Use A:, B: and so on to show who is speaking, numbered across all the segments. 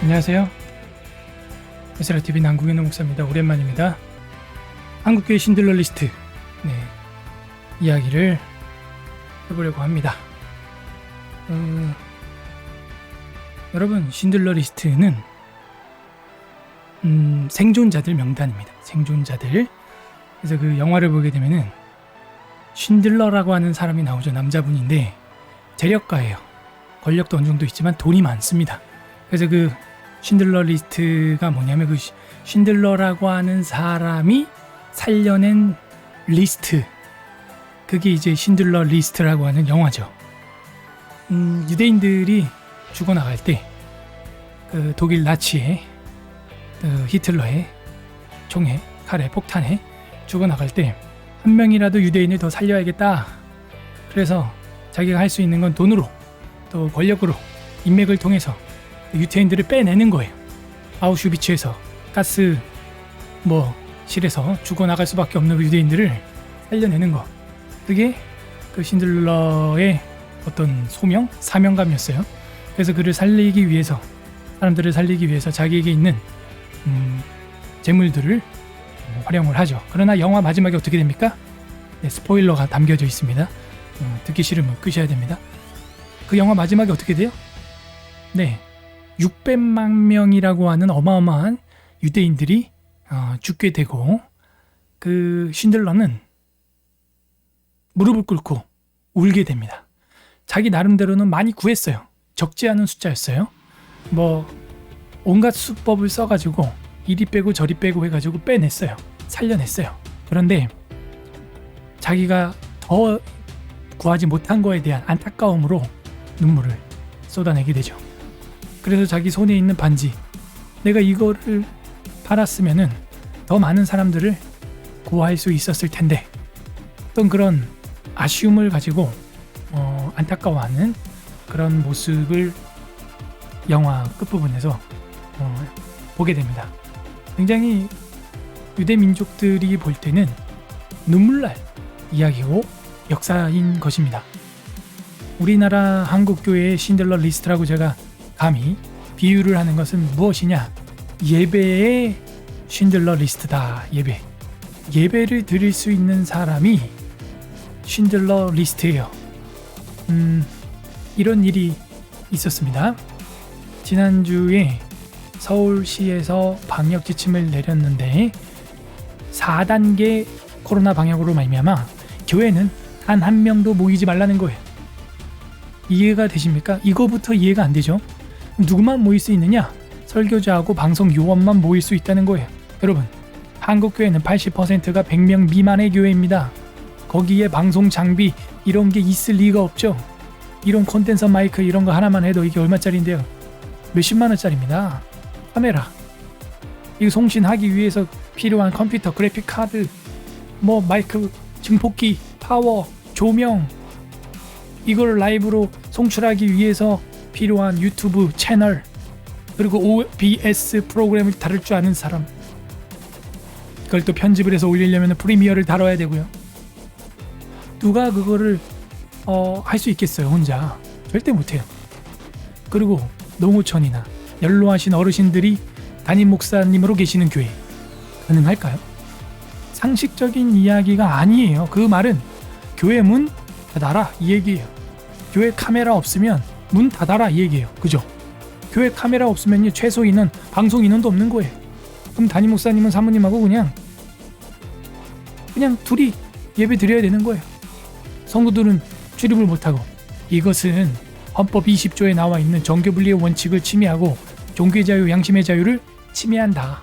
A: 안녕하세요. 에스라TV 남궁현우 목사입니다. 오랜만입니다. 한국교회 신들러 리스트 이야기를 해보려고 합니다. 여러분, 신들러 리스트는 생존자들 명단입니다. 생존자들. 그래서 그 영화를 보게 되면은 신들러라고 하는 사람이 나오죠. 남자분인데 재력가예요. 권력도 어느 정도 있지만 돈이 많습니다. 그래서 그 신들러 리스트가 뭐냐면 그 신들러라고 하는 사람이 살려낸 리스트, 그게 이제 신들러 리스트라고 하는 영화죠. 유대인들이 죽어나갈 때 그 독일 나치의 그 히틀러의 총에, 칼에, 폭탄에 죽어나갈 때 한 명이라도 유대인을 더 살려야겠다. 그래서 자기가 할 수 있는 건 돈으로 또 권력으로 인맥을 통해서 유태인들을 빼내는 거예요. 아우슈비츠에서 가스 실에서 죽어나갈 수밖에 없는 유대인들을 살려내는 거. 그게 그 신들러의 어떤 소명, 사명감이었어요. 그래서 그를 살리기 위해서, 사람들을 살리기 위해서 자기에게 있는 재물들을 활용을 하죠. 그러나 영화 마지막에 어떻게 됩니까? 스포일러가 담겨져 있습니다. 듣기 싫으면 끄셔야 됩니다. 그 영화 마지막에 어떻게 돼요? 600만 명이라고 하는 어마어마한 유대인들이 죽게 되고, 그 신들러는 무릎을 꿇고 울게 됩니다. 자기 나름대로는 많이 구했어요. 적지 않은 숫자였어요. 온갖 수법을 써가지고 이리 빼고 저리 빼고 해가지고 빼냈어요. 살려냈어요. 그런데 자기가 더 구하지 못한 거에 대한 안타까움으로 눈물을 쏟아내게 되죠. 그래서 자기 손에 있는 반지, 내가 이거를 팔았으면은 더 많은 사람들을 구할 수 있었을 텐데, 어떤 그런 아쉬움을 가지고 안타까워하는 그런 모습을 영화 끝부분에서 보게 됩니다. 굉장히 유대 민족들이 볼 때는 눈물 날 이야기고 역사인 것입니다. 우리나라 한국교회의 신들러 리스트라고 제가 감히 비유를 하는 것은 무엇이냐? 예배의 신들러 리스트다. 예배를 드릴 수 있는 사람이 신들러 리스트예요. 이런 일이 있었습니다. 지난주에 서울시에서 방역 지침을 내렸는데 4단계 코로나 방역으로 말미암아 교회는 단 한 명도 모이지 말라는 거예요. 이해가 되십니까? 이거부터 이해가 안 되죠? 누구만 모일 수 있느냐? 설교자하고 방송 요원만 모일 수 있다는 거예요. 여러분, 한국교회는 80%가 100명 미만의 교회입니다. 거기에 방송 장비 이런 게 있을 리가 없죠. 이런 콘덴서 마이크 이런 거 하나만 해도 이게 얼마짜리인데요? 몇십만 원짜리입니다. 카메라, 이거 송신하기 위해서 필요한 컴퓨터, 그래픽 카드, 마이크, 증폭기, 파워, 조명, 이걸 라이브로 송출하기 위해서 필요한 유튜브 채널, 그리고 OBS 프로그램을 다룰 줄 아는 사람, 그걸 또 편집을 해서 올리려면 프리미어를 다뤄야 되고요. 누가 그거를 할 수 있겠어요? 혼자 절대 못해요. 그리고 농어촌이나 연로하신 어르신들이 담임 목사님으로 계시는 교회 가능할까요? 상식적인 이야기가 아니에요. 그 말은 교회 문 닫아라 이 얘기예요. 교회 카메라 없으면 문 닫아라 이 얘기예요. 그죠? 교회 카메라 없으면 최소 인원, 방송 인원도 없는 거예요. 그럼 담임 목사님은 사모님하고 그냥 둘이 예배 드려야 되는 거예요. 성도들은 출입을 못하고. 이것은 헌법 20조에 나와 있는 정교분리의 원칙을 침해하고 종교의 자유, 양심의 자유를 침해한다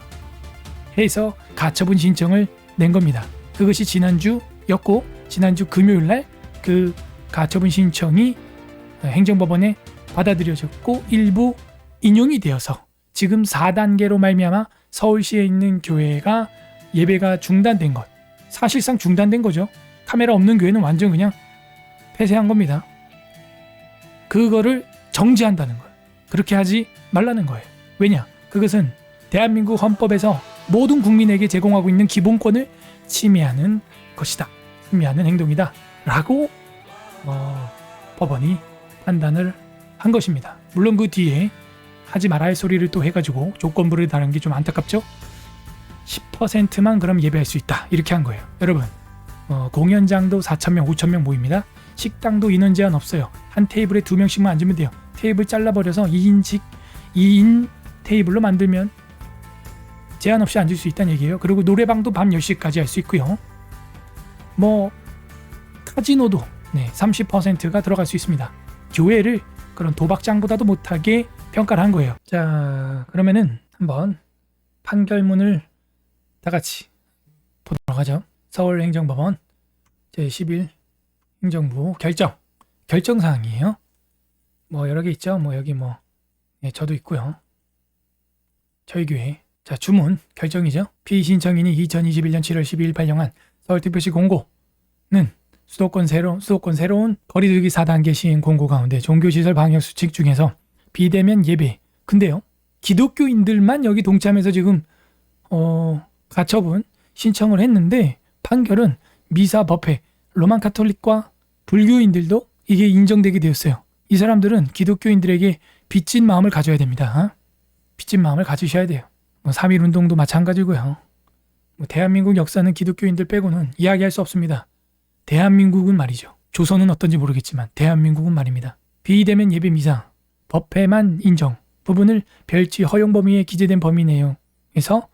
A: 해서 가처분 신청을 낸 겁니다. 그것이 지난주였고, 지난주 금요일날 그 가처분 신청이 행정법원에 받아들여졌고 일부 인용이 되어서 지금 4단계로 말미암아 서울시에 있는 교회가 예배가 중단된 것, 사실상 중단된 거죠. 카메라 없는 교회는 완전 그냥 폐쇄한 겁니다. 그거를 정지한다는 거예요. 그렇게 하지 말라는 거예요. 왜냐? 그것은 대한민국 헌법에서 모든 국민에게 제공하고 있는 기본권을 침해하는 것이다. 침해하는 행동이다. 라고 법원이 판단을 한 것입니다. 물론 그 뒤에 하지 말아야 할 소리를 또 해가지고 조건부를 다는 게 좀 안타깝죠? 10%만 그럼 예배할 수 있다 이렇게 한 거예요. 여러분 공연장도 4,000명 5,000명 모입니다. 식당도 인원 제한 없어요. 한 테이블에 2명씩만 앉으면 돼요. 테이블 잘라버려서 2인 테이블로 만들면 제한 없이 앉을 수 있다는 얘기예요. 그리고 노래방도 밤 10시까지 할 수 있고요. 뭐 카지노도 30%가 들어갈 수 있습니다. 교회를 그런 도박장보다도 못하게 평가를 한 거예요. 자, 그러면은 한번 판결문을 다 같이 보도록 하죠. 서울행정법원 제11 행정부 결정사항이에요. 뭐 여러 개 있죠. 뭐 여기 저도 있고요. 저희 교회. 자, 주문 결정이죠. 피신청인이 2021년 7월 12일 발령한 서울특별시 공고는 수도권 새로운 거리두기 4단계 시행 공고 가운데 종교시설 방역수칙 중에서 비대면 예배. 근데요, 기독교인들만 여기 동참해서 지금 가처분 신청을 했는데 판결은 미사 법회 로만 카톨릭과 불교인들도 이게 인정되게 되었어요. 이 사람들은 기독교인들에게 빚진 마음을 가져야 됩니다. 빚진 마음을 가지셔야 돼요. 3.1 운동도 마찬가지고요. 대한민국 역사는 기독교인들 빼고는 이야기할 수 없습니다. 대한민국은 말이죠. 조선은 어떤지 모르겠지만 대한민국은 말입니다. 비대면 예배 미사 법회만 인정 부분을 별지 허용 범위에 기재된 범위 내용에서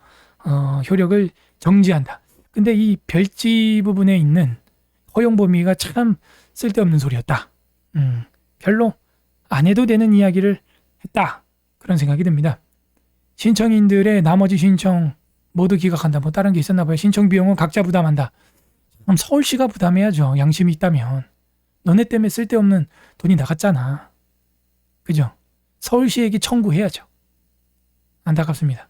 A: 효력을 정지한다. 근데 이 별지 부분에 있는 허용 범위가 참 쓸데없는 소리였다. 별로 안 해도 되는 이야기를 했다. 그런 생각이 듭니다. 신청인들의 나머지 신청 모두 기각한다. 뭐 다른 게 있었나 봐요. 신청 비용은 각자 부담한다. 그럼 서울시가 부담해야죠. 양심이 있다면. 너네 때문에 쓸데없는 돈이 나갔잖아. 그죠? 서울시에게 청구해야죠. 안타깝습니다.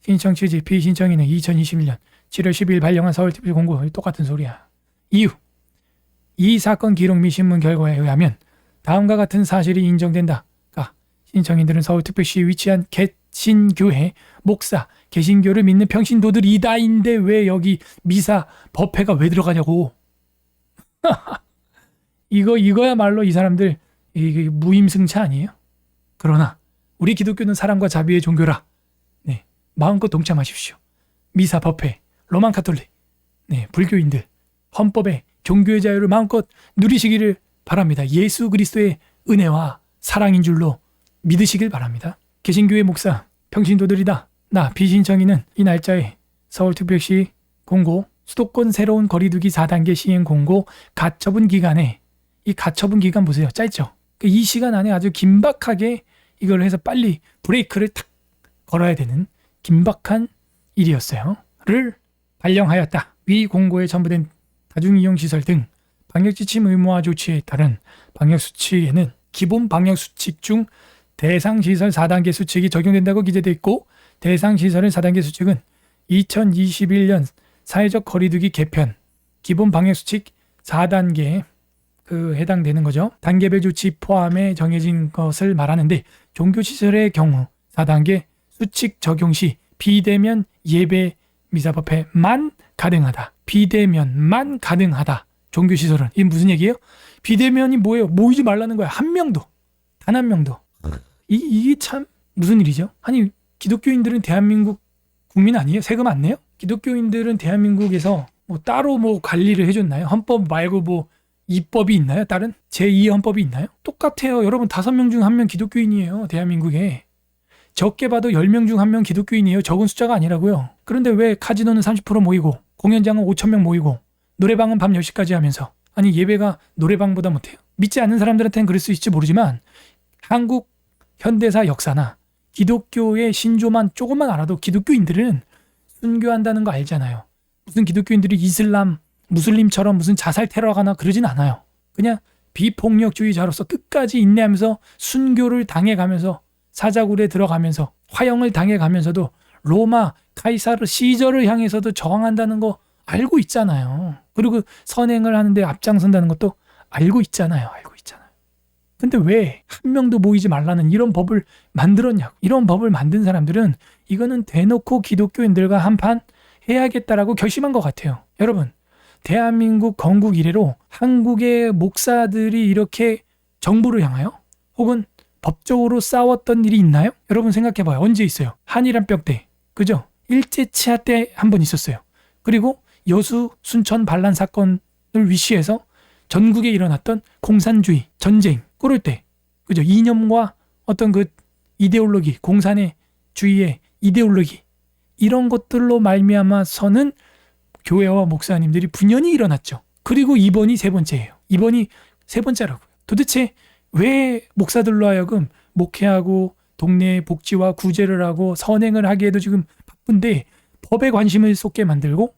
A: 신청 취지 피신청인은 2021년 7월 12일 발령한 서울특별시 공고 똑같은 소리야. 이유. 이 사건 기록 및 신문 결과에 의하면 다음과 같은 사실이 인정된다. 신청인들은 서울특별시에 위치한 개신교회 목사, 개신교를 믿는 평신도들이다인데 왜 여기 미사 법회가 왜 들어가냐고. 이거야말로 이 사람들 이게 무임승차 아니에요? 그러나 우리 기독교는 사랑과 자비의 종교라. 마음껏 동참하십시오. 미사 법회, 로만 카톨릭, 불교인들 헌법의 종교의 자유를 마음껏 누리시기를 바랍니다. 예수 그리스도의 은혜와 사랑인 줄로 믿으시길 바랍니다. 개신교회 목사, 평신도들이다. 나 비신청인은 이 날짜에 서울특별시 공고 수도권 새로운 거리두기 4단계 시행 공고 가처분 기간에 이 가처분 기간 보세요. 짧죠? 이 시간 안에 아주 긴박하게 이걸 해서 빨리 브레이크를 탁 걸어야 되는 긴박한 일이었어요. 를 발령하였다. 위 공고에 첨부된 다중이용시설 등 방역지침 의무화 조치에 따른 방역수칙에는 기본 방역수칙 중 대상시설 4단계 수칙이 적용된다고 기재되어 있고 대상시설의 4단계 수칙은 2021년 사회적 거리두기 개편 기본 방역수칙 4단계에 해당되는 거죠. 단계별 조치 포함에 정해진 것을 말하는데 종교시설의 경우 4단계 수칙 적용 시 비대면 예배 미사법회만 가능하다. 비대면만 가능하다. 종교시설은. 이게 무슨 얘기예요? 비대면이 뭐예요? 모이지 말라는 거야. 한 명도. 단 한 명도. 이게 참 무슨 일이죠? 아니 기독교인들은 대한민국 국민 아니에요? 세금 안 내요? 기독교인들은 대한민국에서 따로 관리를 해줬나요? 헌법 말고 입법이 있나요? 다른 제2 헌법이 있나요? 똑같아요. 여러분 5명 중 1명 기독교인이에요. 대한민국에. 적게 봐도 10명 중 1명 기독교인이에요. 적은 숫자가 아니라고요. 그런데 왜 카지노는 30% 모이고 공연장은 5,000명 모이고 노래방은 밤 10시까지 하면서 아니 예배가 노래방보다 못해요? 믿지 않는 사람들한테는 그럴 수 있을지 모르지만 한국 현대사 역사나 기독교의 신조만 조금만 알아도 기독교인들은 순교한다는 거 알잖아요. 무슨 기독교인들이 이슬람, 무슬림처럼 무슨 자살 테러하거나 그러진 않아요. 그냥 비폭력주의자로서 끝까지 인내하면서 순교를 당해가면서 사자굴에 들어가면서 화형을 당해가면서도 로마 카이사르 시저를 향해서도 저항한다는 거 알고 있잖아요. 그리고 선행을 하는데 앞장선다는 것도 알고 있잖아요. 근데 왜 한 명도 모이지 말라는 이런 법을 만들었냐고. 이런 법을 만든 사람들은 이거는 대놓고 기독교인들과 한판 해야겠다라고 결심한 것 같아요. 여러분, 대한민국 건국 이래로 한국의 목사들이 이렇게 정부를 향하여 혹은 법적으로 싸웠던 일이 있나요? 여러분 생각해봐요. 언제 있어요? 한일암병 때, 그죠? 일제치하 때 한 번 있었어요. 그리고 여수 순천 반란 사건을 위시해서 전국에 일어났던 공산주의 전쟁 그럴 때, 그죠? 이념과 어떤 그 이데올로기, 공산의 주의의 이데올로기, 이런 것들로 말미암아서는 교회와 목사님들이 분연히 일어났죠. 그리고 이번이 세 번째예요. 이번이 세 번째라고요. 도대체 왜 목사들로 하여금 목회하고 동네 복지와 구제를 하고 선행을 하기에도 지금 바쁜데 법에 관심을 쏟게 만들고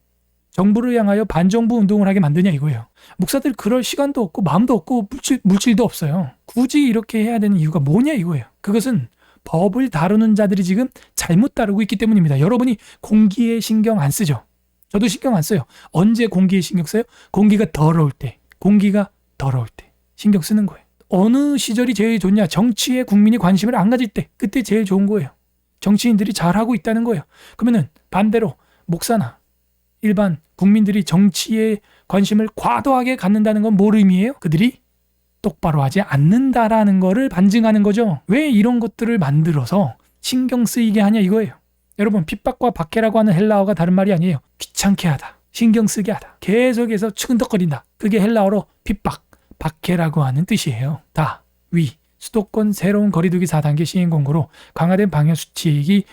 A: 정부를 향하여 반정부 운동을 하게 만드냐 이거예요. 목사들 그럴 시간도 없고 마음도 없고 물질도 없어요. 굳이 이렇게 해야 되는 이유가 뭐냐 이거예요. 그것은 법을 다루는 자들이 지금 잘못 다루고 있기 때문입니다. 여러분이 공기에 신경 안 쓰죠? 저도 신경 안 써요. 언제 공기에 신경 써요? 공기가 더러울 때, 공기가 더러울 때 신경 쓰는 거예요. 어느 시절이 제일 좋냐? 정치에 국민이 관심을 안 가질 때, 그때 제일 좋은 거예요. 정치인들이 잘하고 있다는 거예요. 그러면은 반대로 목사나 일반 국민들이 정치에 관심을 과도하게 갖는다는 건 뭘 의미해요? 그들이 똑바로 하지 않는다라는 거를 반증하는 거죠. 왜 이런 것들을 만들어서 신경 쓰이게 하냐 이거예요. 여러분, 핍박과 박해라고 하는 헬라어가 다른 말이 아니에요. 귀찮게 하다, 신경 쓰게 하다, 계속해서 추근덕거린다. 그게 헬라어로 핍박, 박해라고 하는 뜻이에요. 다, 위, 수도권 새로운 거리두기 4단계 시행 공고로 강화된 방역 수칙이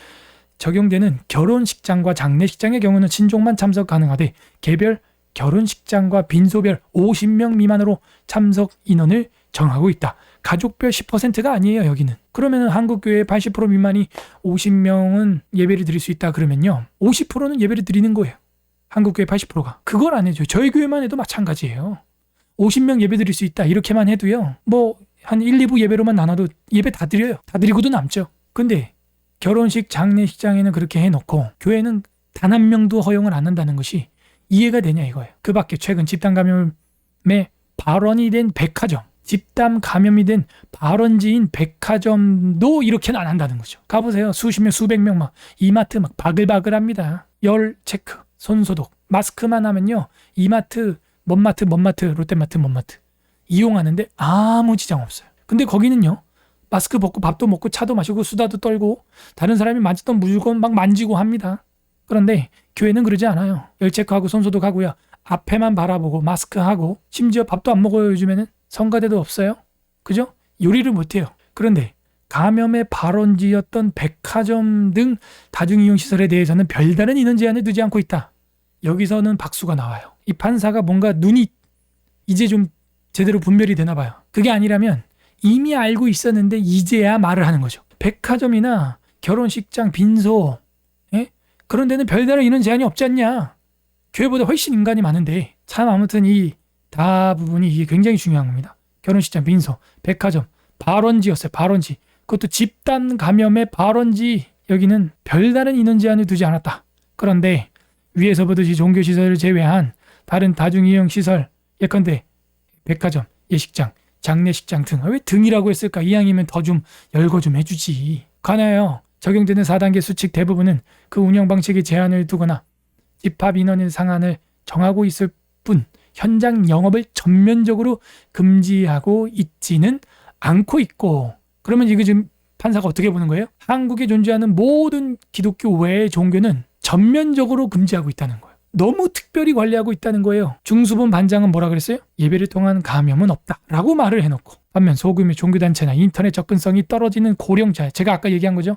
A: 적용되는 결혼식장과 장례식장의 경우는 친족만 참석 가능하되 개별 결혼식장과 빈소별 50명 미만으로 참석 인원을 정하고 있다. 가족별 10%가 아니에요, 여기는. 그러면 한국교회 80% 미만이 50명은 예배를 드릴 수 있다 그러면요, 50%는 예배를 드리는 거예요. 한국교회 80%가. 그걸 안 해줘요. 저희 교회만 해도 마찬가지예요. 50명 예배 드릴 수 있다 이렇게만 해도요, 뭐 한 1, 2부 예배로만 나눠도 예배 다 드려요. 다 드리고도 남죠. 근데 결혼식, 장례식장에는 그렇게 해놓고 교회는 단 한 명도 허용을 안 한다는 것이 이해가 되냐 이거예요. 그 밖에 최근 집단 감염에 발원이 된 백화점, 집단 감염이 된 발원지인 백화점도 이렇게는 안 한다는 거죠. 가보세요. 수십 명, 수백 명 막 이마트 막 바글바글합니다. 열 체크, 손 소독, 마스크만 하면요, 이마트, 먼마트, 롯데마트, 먼마트 이용하는데 아무 지장 없어요. 근데 거기는요, 마스크 벗고 밥도 먹고 차도 마시고 수다도 떨고 다른 사람이 만졌던 물건 막 만지고 합니다. 그런데 교회는 그러지 않아요. 열 체크하고 손 소독하고요, 앞에만 바라보고 마스크하고, 심지어 밥도 안 먹어요. 요즘에는 성가대도 없어요. 그죠? 요리를 못해요. 그런데 감염의 발원지였던 백화점 등 다중이용시설에 대해서는 별다른 인원 제한을 두지 않고 있다. 여기서는 박수가 나와요. 이 판사가 뭔가 눈이 이제 좀 제대로 분별이 되나 봐요. 그게 아니라면 이미 알고 있었는데 이제야 말을 하는 거죠. 백화점이나 결혼식장, 빈소, 그런 데는 별다른 인원 제한이 없지 않냐. 교회보다 훨씬 인간이 많은데. 참, 아무튼 이 부분이 이게 굉장히 중요한 겁니다. 결혼식장, 빈소, 백화점, 발원지였어요. 발원지. 그것도 집단 감염의 발원지. 여기는 별다른 인원 제한을 두지 않았다. 그런데 위에서 보듯이 종교시설을 제외한 다른 다중이용시설, 예컨대 백화점, 예식장, 장례식장 등. 왜 등이라고 했을까? 이왕이면 더 좀 열거 좀 해주지. 관하여 적용되는 4단계 수칙 대부분은 그 운영 방식에 제한을 두거나 집합 인원의 상한을 정하고 있을 뿐 현장 영업을 전면적으로 금지하고 있지는 않고 있고. 그러면 이거 지금 판사가 어떻게 보는 거예요? 한국에 존재하는 모든 기독교 외의 종교는 전면적으로 금지하고 있다는 거예요. 너무 특별히 관리하고 있다는 거예요. 중수본 반장은 뭐라 그랬어요? 예배를 통한 감염은 없다 라고 말을 해놓고, 반면 소규모 종교단체나 인터넷 접근성이 떨어지는 고령자, 제가 아까 얘기한 거죠,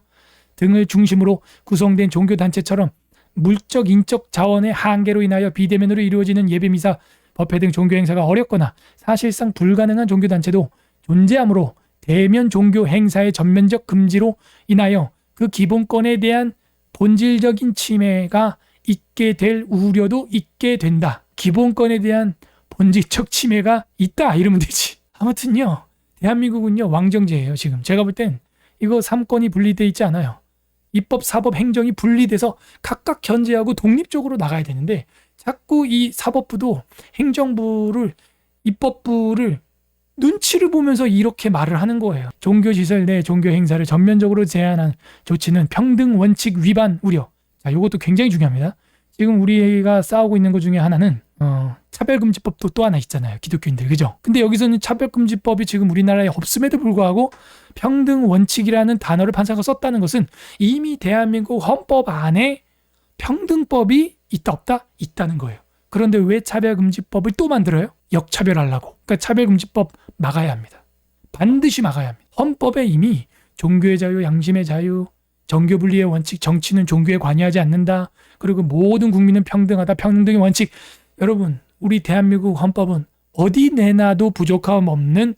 A: 등을 중심으로 구성된 종교단체처럼 물적, 인적 자원의 한계로 인하여 비대면으로 이루어지는 예배, 미사, 법회 등 종교 행사가 어렵거나 사실상 불가능한 종교단체도 존재하므로 대면 종교 행사의 전면적 금지로 인하여 그 기본권에 대한 본질적인 침해가 있게 될 우려도 있게 된다. 기본권에 대한 본질적 침해가 있다 이러면 되지. 아무튼요, 대한민국은요 왕정제예요. 지금 제가 볼 땐 이거 3권이 분리돼 있지 않아요. 입법, 사법, 행정이 분리돼서 각각 견제하고 독립적으로 나가야 되는데 자꾸 이 사법부도 행정부를, 입법부를 눈치를 보면서 이렇게 말을 하는 거예요. 종교시설 내 종교 행사를 전면적으로 제한한 조치는 평등 원칙 위반 우려. 자, 이것도 굉장히 중요합니다. 지금 우리가 싸우고 있는 것 중에 하나는 차별금지법도 또 하나 있잖아요. 기독교인들. 그죠? 근데 여기서는 차별금지법이 지금 우리나라에 없음에도 불구하고 평등 원칙이라는 단어를 판사가 썼다는 것은 이미 대한민국 헌법 안에 평등법이 있다 없다? 있다는 거예요. 그런데 왜 차별금지법을 또 만들어요? 역차별하려고. 그러니까 차별금지법 막아야 합니다. 반드시 막아야 합니다. 헌법에 이미 종교의 자유, 양심의 자유, 정교분리의 원칙, 정치는 종교에 관여하지 않는다. 그리고 모든 국민은 평등하다. 평등의 원칙. 여러분, 우리 대한민국 헌법은 어디 내놔도 부족함 없는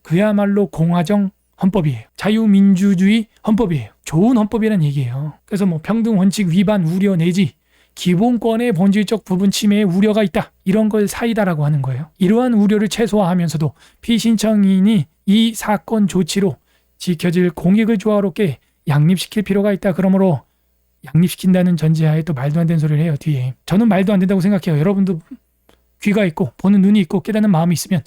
A: 그야말로 공화정 헌법이에요. 자유민주주의 헌법이에요. 좋은 헌법이라는 얘기예요. 그래서 뭐 평등 원칙 위반 우려 내지 기본권의 본질적 부분 침해에 우려가 있다. 이런 걸 사이다라고 하는 거예요. 이러한 우려를 최소화하면서도 피신청인이 이 사건 조치로 지켜질 공익을 조화롭게 양립시킬 필요가 있다. 그러므로 양립시킨다는 전제하에 또 말도 안 되는 소리를 해요. 뒤에. 저는 말도 안 된다고 생각해요. 여러분도 귀가 있고 보는 눈이 있고 깨닫는 마음이 있으면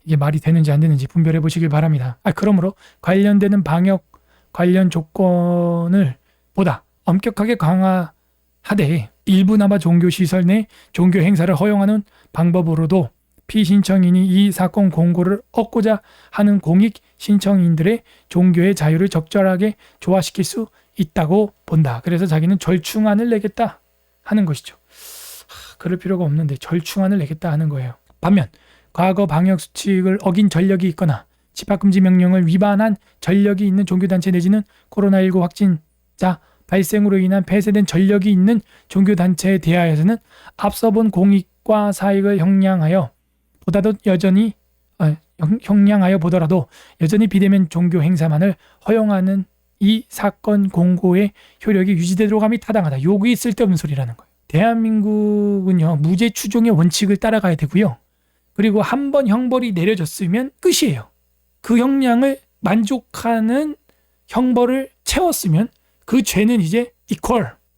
A: 이게 말이 되는지 안 되는지 분별해 보시길 바랍니다. 그러므로 관련되는 방역 관련 조건을 보다 엄격하게 강화하되 일부나마 종교시설 내 종교 행사를 허용하는 방법으로도 피신청인이 이 사건 공고를 얻고자 하는 공익 신청인들의 종교의 자유를 적절하게 조화시킬 수 있다고 본다. 그래서 자기는 절충안을 내겠다 하는 것이죠. 그럴 필요가 없는데 절충안을 내겠다 하는 거예요. 반면 과거 방역수칙을 어긴 전력이 있거나 집합금지 명령을 위반한 전력이 있는 종교단체 내지는 코로나19 확진자 발생으로 인한 폐쇄된 전력이 있는 종교단체에 대하여서는 앞서 본 공익과 사익을 형량하여 보더라도 여전히 비대면 종교 행사만을 허용하는 이 사건 공고의 효력이 유지되도록 함이 타당하다. 요게 쓸데없는 소리라는 거예요. 대한민국은요, 무죄 추종의 원칙을 따라가야 되고요. 그리고 한 번 형벌이 내려졌으면 끝이에요. 그 형량을 만족하는 형벌을 채웠으면 그 죄는 이제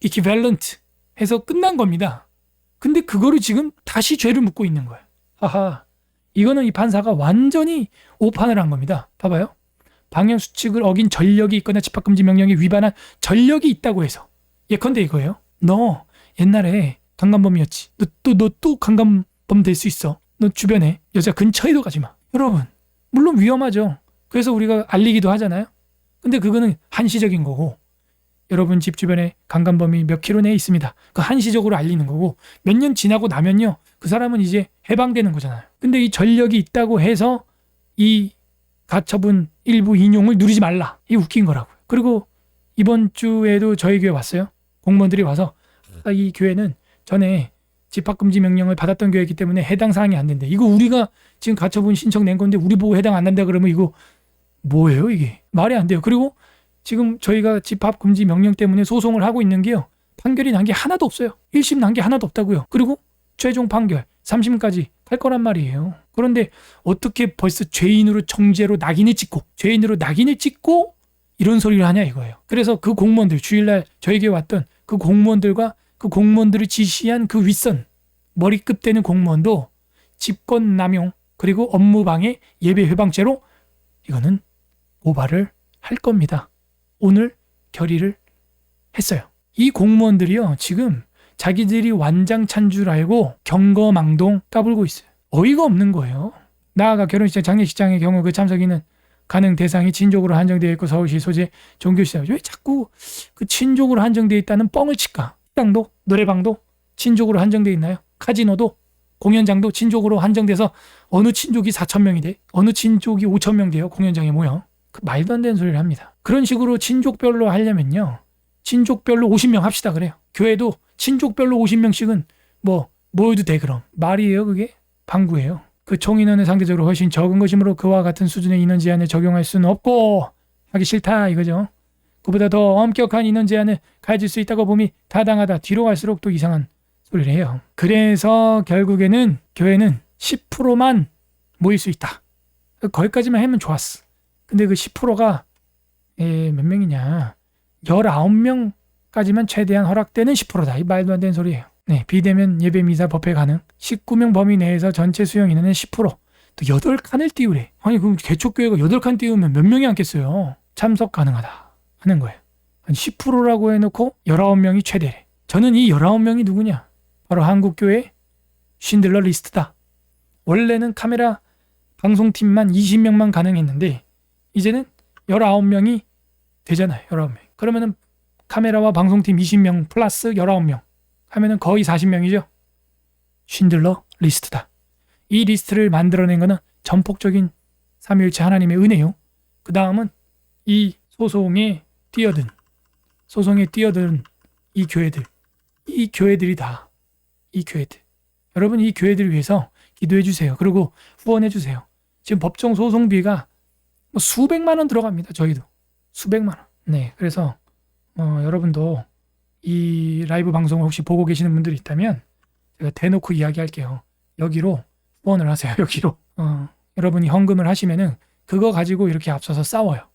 A: equivalent 해서 끝난 겁니다. 근데 그거를 지금 다시 죄를 묻고 있는 거예요. 하하, 이거는 이 판사가 완전히 오판을 한 겁니다. 봐봐요. 방역수칙을 어긴 전력이 있거나 집합금지 명령에 위반한 전력이 있다고 해서 예컨대 이거예요. 너 옛날에 강간범이었지. 너 또 강간범 될 수 있어. 너 주변에 여자 근처에도 가지 마. 여러분, 물론 위험하죠. 그래서 우리가 알리기도 하잖아요. 근데 그거는 한시적인 거고, 여러분 집 주변에 강간범이 몇 킬로 내에 있습니다. 그 한시적으로 알리는 거고, 몇 년 지나고 나면요, 그 사람은 이제 해방되는 거잖아요. 근데 이 전력이 있다고 해서 이 가처분 일부 인용을 누리지 말라. 이게 웃긴 거라고요. 그리고 이번 주에도 저희 교회 왔어요. 공무원들이 와서 이 교회는 전에 집합금지 명령을 받았던 교회이기 때문에 해당 사항이 안 된대. 이거 우리가 지금 가처분 신청 낸 건데 우리 보고 해당 안 난다 그러면 이거 뭐예요 이게? 말이 안 돼요. 그리고 지금 저희가 집합금지 명령 때문에 소송을 하고 있는 게요, 판결이 난 게 하나도 없어요. 1심 난 게 하나도 없다고요. 그리고 최종 판결 3심까지 할 거란 말이에요. 그런데 어떻게 벌써 죄인으로 정죄로 낙인을 찍고 이런 소리를 하냐 이거예요. 그래서 그 공무원들, 주일날 저에게 왔던 그 공무원들과 그 공무원들을 지시한 그 윗선 머리급 되는 공무원도 직권남용 그리고 업무방해 예배회방죄로 이거는 고발을 할 겁니다. 오늘 결의를 했어요. 이 공무원들이요, 지금 자기들이 완장찬 줄 알고 경거망동 까불고 있어요. 어이가 없는 거예요. 나아가 결혼식 장례식장의 경우 그 참석인은 가능 대상이 친족으로 한정되어 있고 서울시 소재 종교시설, 왜 자꾸 그 친족으로 한정되어 있다는 뻥을 칠까? 식당도 노래방도 친족으로 한정되어 있나요? 카지노도 공연장도 친족으로 한정돼서 어느 친족이 4,000명이 돼? 어느 친족이 5,000명 돼요? 공연장에 모여. 그 말도 안 되는 소리를 합니다. 그런 식으로 친족별로 하려면요, 친족별로 50명 합시다 그래요. 교회도 친족별로 50명씩은 모여도 돼. 그럼 말이에요 그게? 방구예요. 그 총인원은 상대적으로 훨씬 적은 것이므로 그와 같은 수준의 인원 제한을 적용할 수는 없고 하기 싫다 이거죠. 그보다 더 엄격한 인원 제한을 가질 수 있다고 봄이 타당하다. 뒤로 갈수록 또 이상한 소리를 해요. 그래서 결국에는 교회는 10%만 모일 수 있다. 거기까지만 하면 좋았어. 근데 그 10%가 몇 명이냐, 19명까지만 최대한 허락되는 10%다. 이 말도 안 되는 소리예요. 네, 비대면 예배 미사 법회 가능. 19명 범위 내에서 전체 수용 인원의 10%. 또 8칸을 띄우래. 아니 그럼 개척교회가 8칸 띄우면 몇 명이 앉겠어요? 참석 가능하다 하는 거예요. 10%라고 해놓고 19명이 최대래. 저는 이 19명이 누구냐? 바로 한국교회 신들러 리스트다. 원래는 카메라 방송팀만 20명만 가능했는데 이제는 19명이 되잖아요. 19명. 그러면은 카메라와 방송팀 20명 플러스 19명 하면은 거의 40명이죠. 쉰들러 리스트다. 이 리스트를 만들어낸 거는 전폭적인 삼위일체 하나님의 은혜요. 그 다음은 이 소송에 뛰어든 이 교회들이다. 이 교회들. 여러분 이 교회들을 위해서 기도해 주세요. 그리고 후원해 주세요. 지금 법정 소송비가 뭐 수백만 원 들어갑니다. 저희도 수백만 원. 네, 그래서 여러분도 이 라이브 방송을 혹시 보고 계시는 분들이 있다면 제가 대놓고 이야기할게요. 여기로 후원을 하세요. 여기로. 여러분이 헌금을 하시면은 그거 가지고 이렇게 앞서서 싸워요.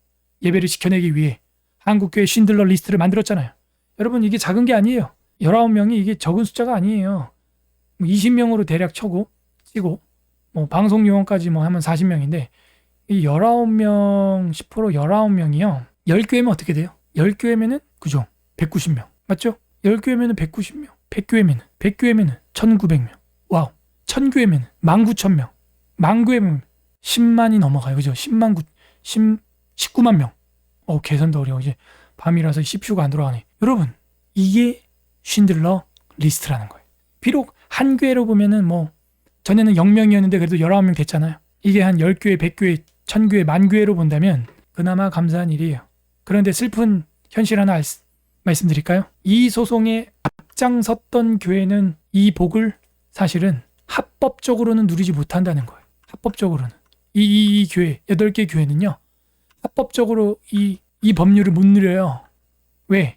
A: 예배를 지켜내기 위해 한국교회 쉰들러 리스트를 만들었잖아요. 여러분 이게 작은 게 아니에요. 19명이 이게 적은 숫자가 아니에요. 20명으로 대략 치고 뭐 방송 요원까지 뭐 하면 40명인데 이 19명 10% 19명이요. 10교회면 어떻게 돼요? 10교회면은 그죠? 190명. 맞죠? 10교회면은 190명. 100교회면은 1900명. 와우. 1000교회면은 19000명. 10,000교회면 10만이 넘어가요. 그죠? 19만 명. 계산도 어려워. 이제 밤이라서 CPU가 안 돌아가네. 여러분, 이게 쉰들러 리스트라는 거예요. 비록 한 교회로 보면은 뭐 전에는 0명이었는데 그래도 19명 됐잖아요. 이게 한 10교회, 100교회, 1000교회, 10,000교회로 본다면 그나마 감사한 일이에요. 그런데 슬픈 현실 하나 말씀드릴까요? 이 소송에 앞장섰던 교회는 이 복을 사실은 합법적으로는 누리지 못한다는 거예요. 합법적으로는. 이 교회, 8개 교회는요. 합법적으로 이 법률을 못 누려요. 왜?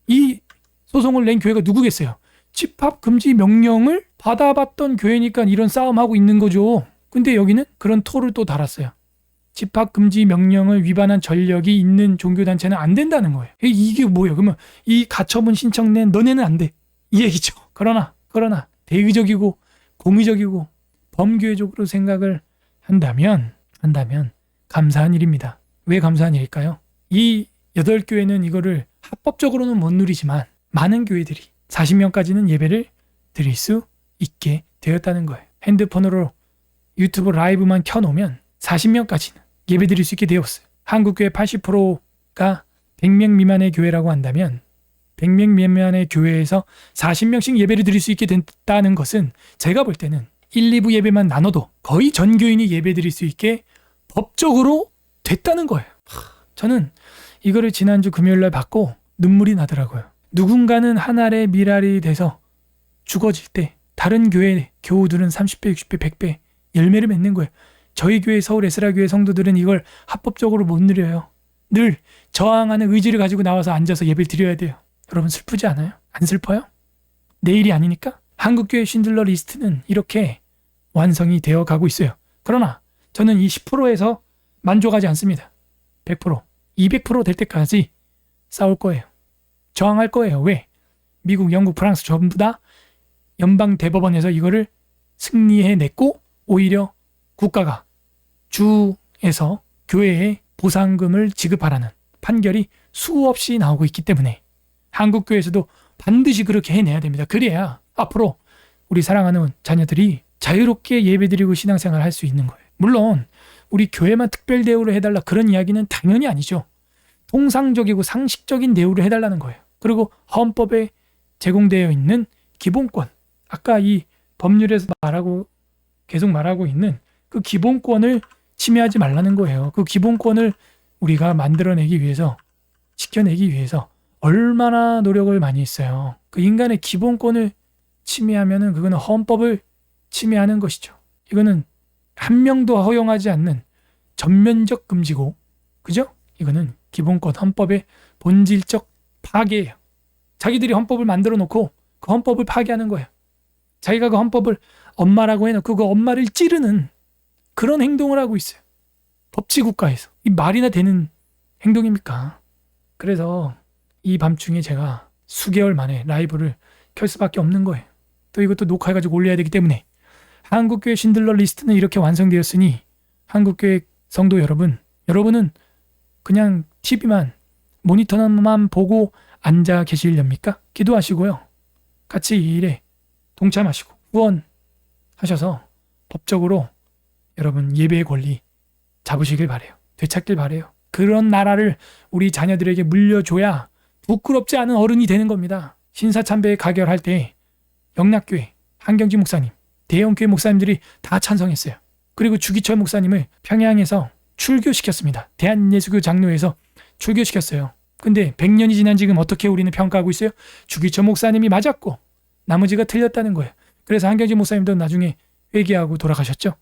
A: 이 소송을 낸 교회가 누구겠어요? 집합금지 명령을 받아봤던 교회니까 이런 싸움하고 있는 거죠. 근데 여기는 그런 토를 또 달았어요. 집합금지 명령을 위반한 전력이 있는 종교단체는 안 된다는 거예요. 이게 뭐예요? 그러면 이 가처분 신청 낸 너네는 안 돼. 이 얘기죠. 그러나 대의적이고 공의적이고 범교회적으로 생각을 한다면 감사한 일입니다. 왜 감사한 일일까요? 이 8교회는 이거를 합법적으로는 못 누리지만 많은 교회들이 40명까지는 예배를 드릴 수 있게 되었다는 거예요. 핸드폰으로 유튜브 라이브만 켜놓으면 40명까지는 예배 드릴 수 있게 되었어요. 한국교회 80%가 100명 미만의 교회라고 한다면 100명 미만의 교회에서 40명씩 예배를 드릴 수 있게 됐다는 것은 제가 볼 때는 1, 2부 예배만 나눠도 거의 전 교인이 예배 드릴 수 있게 법적으로 됐다는 거예요. 저는 이거를 지난주 금요일날 받고 눈물이 나더라고요. 누군가는 한 알의 밀알이 돼서 죽어질 때 다른 교회 교우들은 30배, 60배, 100배 열매를 맺는 거예요. 저희 교회 서울 에스라 교회 성도들은 이걸 합법적으로 못 누려요. 늘 저항하는 의지를 가지고 나와서 앉아서 예배를 드려야 돼요. 여러분 슬프지 않아요? 안 슬퍼요? 내일이 아니니까? 한국교회 쉰들러 리스트는 이렇게 완성이 되어 가고 있어요. 그러나 저는 이 10%에서 만족하지 않습니다. 100%, 200% 될 때까지 싸울 거예요. 저항할 거예요. 왜? 미국, 영국, 프랑스 전부 다 연방대법원에서 이거를 승리해냈고 오히려 국가가 주에서 교회에 보상금을 지급하라는 판결이 수없이 나오고 있기 때문에 한국교회에서도 반드시 그렇게 해내야 됩니다. 그래야 앞으로 우리 사랑하는 자녀들이 자유롭게 예배드리고 신앙생활을 할 수 있는 거예요. 물론 우리 교회만 특별 대우를 해달라 그런 이야기는 당연히 아니죠. 통상적이고 상식적인 대우를 해달라는 거예요. 그리고 헌법에 제공되어 있는 기본권, 아까 이 법률에서 계속 말하고 있는 그 기본권을 침해하지 말라는 거예요. 그 기본권을 우리가 만들어내기 위해서, 지켜내기 위해서 얼마나 노력을 많이 했어요. 그 인간의 기본권을 침해하면은 그거는 헌법을 침해하는 것이죠. 이거는 한 명도 허용하지 않는 전면적 금지고, 그죠? 이거는 기본권 헌법의 본질적 파괴예요. 자기들이 헌법을 만들어 놓고 그 헌법을 파괴하는 거예요. 자기가 그 헌법을 엄마라고 해놓고 그 엄마를 찌르는 그런 행동을 하고 있어요. 법치국가에서. 이 말이나 되는 행동입니까? 그래서 이 밤중에 제가 수개월 만에 라이브를 켤 수밖에 없는 거예요. 또 이것도 녹화해가지고 올려야 되기 때문에 한국교회 쉰들러 리스트는 이렇게 완성되었으니 한국교회 성도 여러분은 그냥 TV만 모니터만 보고 앉아 계시렵니까? 기도하시고요. 같이 이 일에 동참하시고 후원하셔서 법적으로 여러분 예배의 권리 잡으시길 바래요. 되찾길 바래요. 그런 나라를 우리 자녀들에게 물려줘야 부끄럽지 않은 어른이 되는 겁니다. 신사참배 가결할 때 영락교회, 한경지 목사님, 대형교회 목사님들이 다 찬성했어요. 그리고 주기철 목사님을 평양에서 출교시켰습니다. 대한예수교 장로에서 출교시켰어요. 근데 100년이 지난 지금 어떻게 우리는 평가하고 있어요? 주기철 목사님이 맞았고 나머지가 틀렸다는 거예요. 그래서 한경지 목사님도 나중에 회개하고 돌아가셨죠.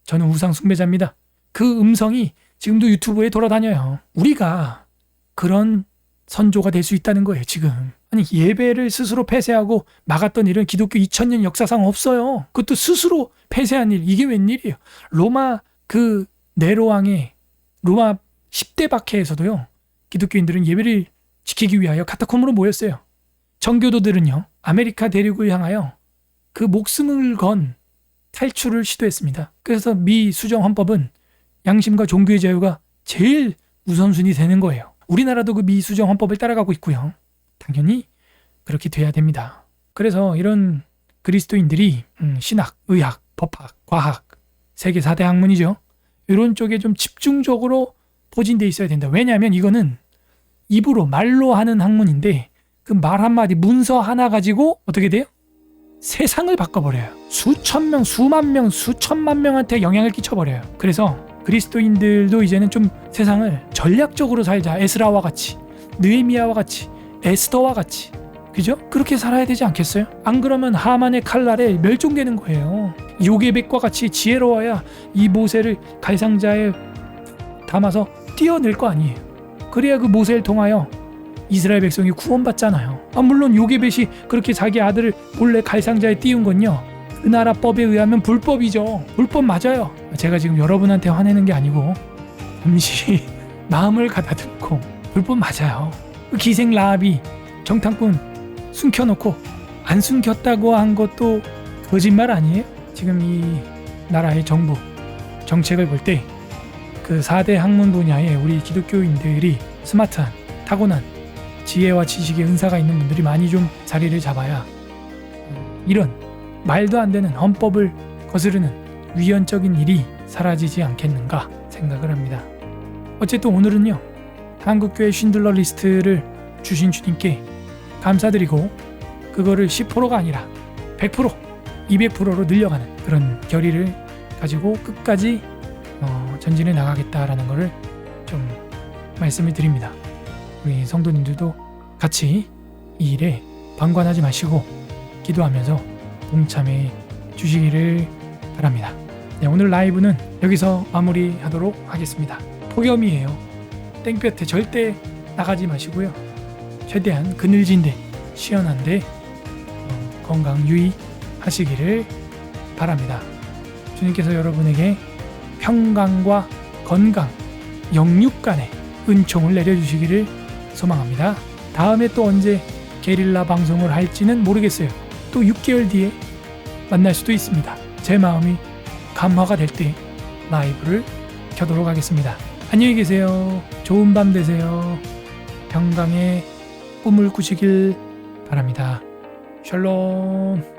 A: 저는 우상 숭배자입니다. 그 음성이 지금도 유튜브에 돌아다녀요. 우리가 그런 선조가 될 수 있다는 거예요. 지금. 아니 예배를 스스로 폐쇄하고 막았던 일은 기독교 2000년 역사상 없어요. 그것도 스스로 폐쇄한 일. 이게 웬일이에요. 로마 그 네로왕의 로마 10대 박해에서도요. 기독교인들은 예배를 지키기 위하여 카타콤으로 모였어요. 정교도들은요. 아메리카 대륙을 향하여 그 목숨을 건 탈출을 시도했습니다. 그래서 미 수정 헌법은 양심과 종교의 자유가 제일 우선순위 되는 거예요. 우리나라도 그 미 수정 헌법을 따라가고 있고요. 당연히 그렇게 돼야 됩니다. 그래서 이런 그리스도인들이 신학, 의학, 법학, 과학, 세계 4대 학문이죠. 이런 쪽에 좀 집중적으로 포진돼 있어야 된다. 왜냐하면 이거는 입으로 말로 하는 학문인데 그 말 한마디 문서 하나 가지고 어떻게 돼요? 세상을 바꿔버려요. 수천 명, 수만 명, 수천만 명한테 영향을 끼쳐버려요. 그래서 그리스도인들도 이제는 좀 세상을 전략적으로 살자. 에스라와 같이, 느헤미야와 같이, 에스더와 같이. 그죠? 그렇게 살아야 되지 않겠어요? 안 그러면 하만의 칼날에 멸종되는 거예요. 요게벳과 같이 지혜로워야 이 모세를 갈상자에 담아서 띄어낼 거 아니에요. 그래야 그 모세를 통하여 이스라엘 백성이 구원받잖아요. 물론 요게벳이 그렇게 자기 아들을 몰래 갈상자에 띄운 건요. 그 나라 법에 의하면 불법이죠. 불법 맞아요. 제가 지금 여러분한테 화내는 게 아니고 잠시 마음을 가다듬고 불법 맞아요. 그 기생 라합이 정탐꾼 숨겨놓고 안 숨겼다고 한 것도 거짓말 아니에요? 지금 이 나라의 정부 정책을 볼 때 그 4대 학문 분야에 우리 기독교인들이 스마트한 타고난 지혜와 지식의 은사가 있는 분들이 많이 좀 자리를 잡아야 이런 말도 안 되는 헌법을 거스르는 위헌적인 일이 사라지지 않겠는가 생각을 합니다. 어쨌든 오늘은요. 한국교회 쉰들러 리스트를 주신 주님께 감사드리고 그거를 10%가 아니라 100%, 200%로 늘려가는 그런 결의를 가지고 끝까지 전진해 나가겠다라는 거를 좀 말씀을 드립니다. 우리 성도님들도 같이 이 일에 방관하지 마시고 기도하면서 동참해 주시기를 바랍니다. 네, 오늘 라이브는 여기서 마무리하도록 하겠습니다. 폭염이에요. 땡볕에 절대 나가지 마시고요. 최대한 그늘진데 시원한데 건강 유의하시기를 바랍니다. 주님께서 여러분에게 평강과 건강, 영육 간의 은총을 내려주시기를 소망합니다. 다음에 또 언제 게릴라 방송을 할지는 모르겠어요. 또 6개월 뒤에 만날 수도 있습니다. 제 마음이 감화가 될 때 라이브를 켜도록 하겠습니다. 안녕히 계세요. 좋은 밤 되세요. 평강의 꿈을 꾸시길 바랍니다. 샬롬.